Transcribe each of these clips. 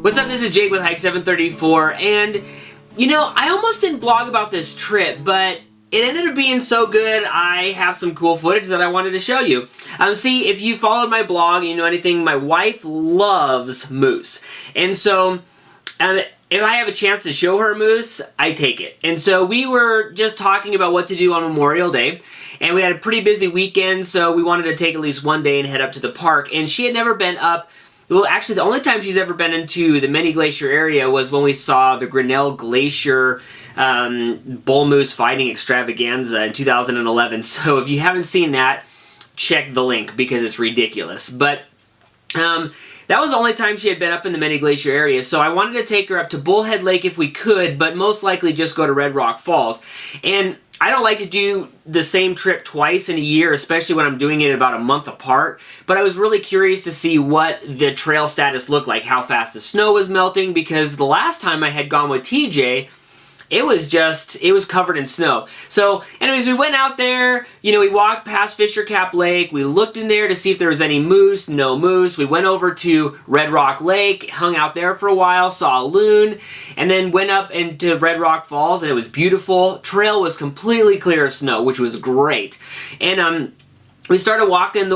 What's up, this is Jake with Hike 734, and you know, I almost didn't blog about this trip, but it ended up being so good, I have some cool footage that I wanted to show you. See, if you followed my blog and you know anything, my wife loves moose, and so if I have a chance to show her moose, I take it. And so we were just talking about what to do on Memorial Day, and we had a pretty busy weekend, so we wanted to take at least one day and head up to the park, and she had never been up. Well, actually, the only time she's ever been into the Many Glacier area was when we saw the Grinnell Glacier bull moose fighting extravaganza in 2011. So if you haven't seen that, check the link because it's ridiculous. But that was the only time she had been up in the Many Glacier area. So I wanted to take her up to Bullhead Lake if we could, but most likely just go to Redrock Falls. And I don't like to do the same trip twice in a year, especially when I'm doing it about a month apart, but I was really curious to see what the trail status looked like, how fast the snow was melting, because the last time I had gone with TJ, it was covered in snow. So anyways, we went out there, you know, we walked past Fishercap Lake, we looked in there to see if there was any moose, no moose. We went over to Redrock Lake, hung out there for a while, saw a loon, and then went up into Redrock Falls, and it was beautiful. Trail was completely clear of snow, which was great. And we started walking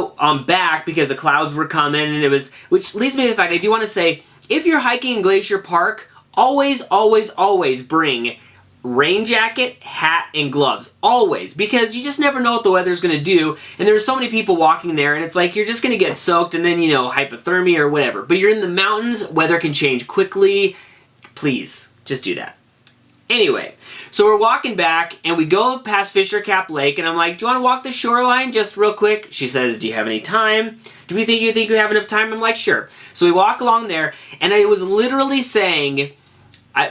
back because the clouds were coming, and which leads me to the fact I do want to say, if you're hiking in Glacier Park, always, always, always bring rain jacket, hat, and gloves. Always. Because you just never know what the weather's going to do. And there's so many people walking there, and it's like you're just going to get soaked and then, you know, hypothermia or whatever. But you're in the mountains, weather can change quickly. Please, just do that. Anyway, so we're walking back, and we go past Fishercap Lake, and I'm like, do you want to walk the shoreline just real quick? She says, do you have any time? Do you think you have enough time? I'm like, sure. So we walk along there, and I was literally saying,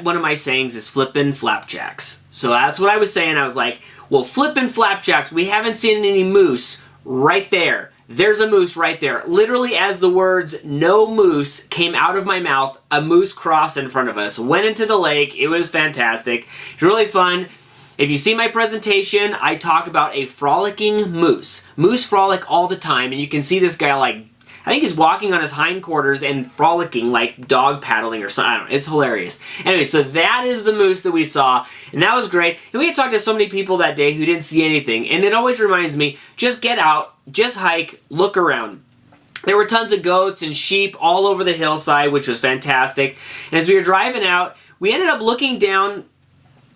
one of my sayings is flippin' flapjacks. So that's what I was saying. I was like, well, flippin' flapjacks, we haven't seen any moose right there. There's a moose right there. Literally, as the words "no moose" came out of my mouth, a moose crossed in front of us, went into the lake. It was fantastic. It's really fun. If you see my presentation, I talk about a frolicking moose. Moose frolic all the time, and you can see this guy, like, I think he's walking on his hindquarters and frolicking like dog paddling or something. I don't know. It's hilarious. Anyway, so that is the moose that we saw, and that was great. And we had talked to so many people that day who didn't see anything, and it always reminds me, just get out, just hike, look around. There were tons of goats and sheep all over the hillside, which was fantastic. And as we were driving out, we ended up looking down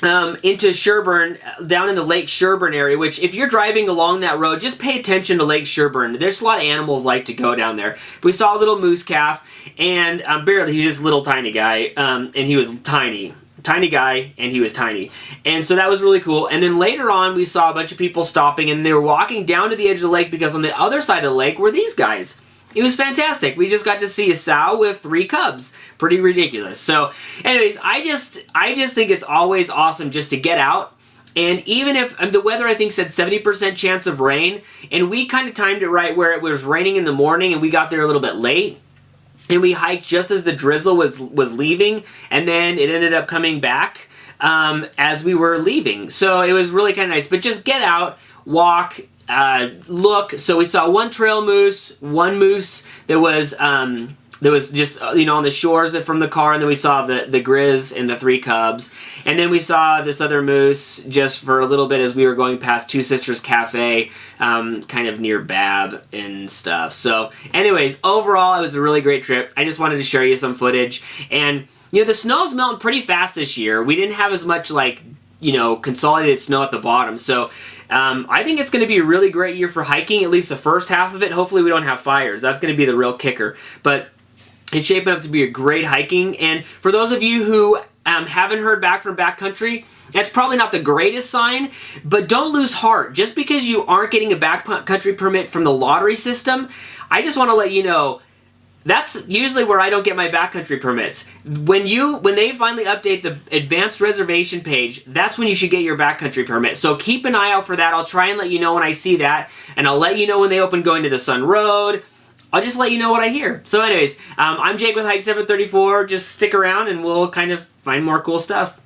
into Sherburne, down in the Lake Sherburne area, which if you're driving along that road, just pay attention to Lake Sherburne. There's a lot of animals like to go down there. We saw a little moose calf, and barely, he was just a little tiny guy, and he was tiny. Tiny guy, and he was tiny. And so that was really cool. And then later on, we saw a bunch of people stopping, and they were walking down to the edge of the lake because on the other side of the lake were these guys. It was fantastic. We just got to see a sow with 3 cubs. Pretty ridiculous. So anyways, I just think it's always awesome just to get out. And even if the weather, I think, said 70% chance of rain, and we kind of timed it right where it was raining in the morning, and we got there a little bit late. And we hiked just as the drizzle was leaving, and then it ended up coming back as we were leaving. So it was really kind of nice. But just get out, walk, look. So we saw one trail moose, one moose that was just, you know, on the shores from the car, and then we saw the griz and the 3 cubs, and then we saw this other moose just for a little bit as we were going past Two Sisters Cafe, kind of near Bab and stuff. So anyways, overall, it was a really great trip. I just wanted to show you some footage, and you know, the snow's melting pretty fast this year. We didn't have as much, like, you know, consolidated snow at the bottom, so I think it's going to be a really great year for hiking, at least the first half of it. Hopefully we don't have fires. That's going to be the real kicker. But it's shaping up to be a great hiking. And for those of you who haven't heard back from backcountry, that's probably not the greatest sign, but don't lose heart. Just because you aren't getting a backcountry permit from the lottery system, I just want to let you know, that's usually where I don't get my backcountry permits. When they finally update the advanced reservation page, that's when you should get your backcountry permit. So keep an eye out for that. I'll try and let you know when I see that, and I'll let you know when they open going to the Sun Road. I'll just let you know what I hear. So anyways, I'm Jake with Hike 734. Just stick around and we'll kind of find more cool stuff.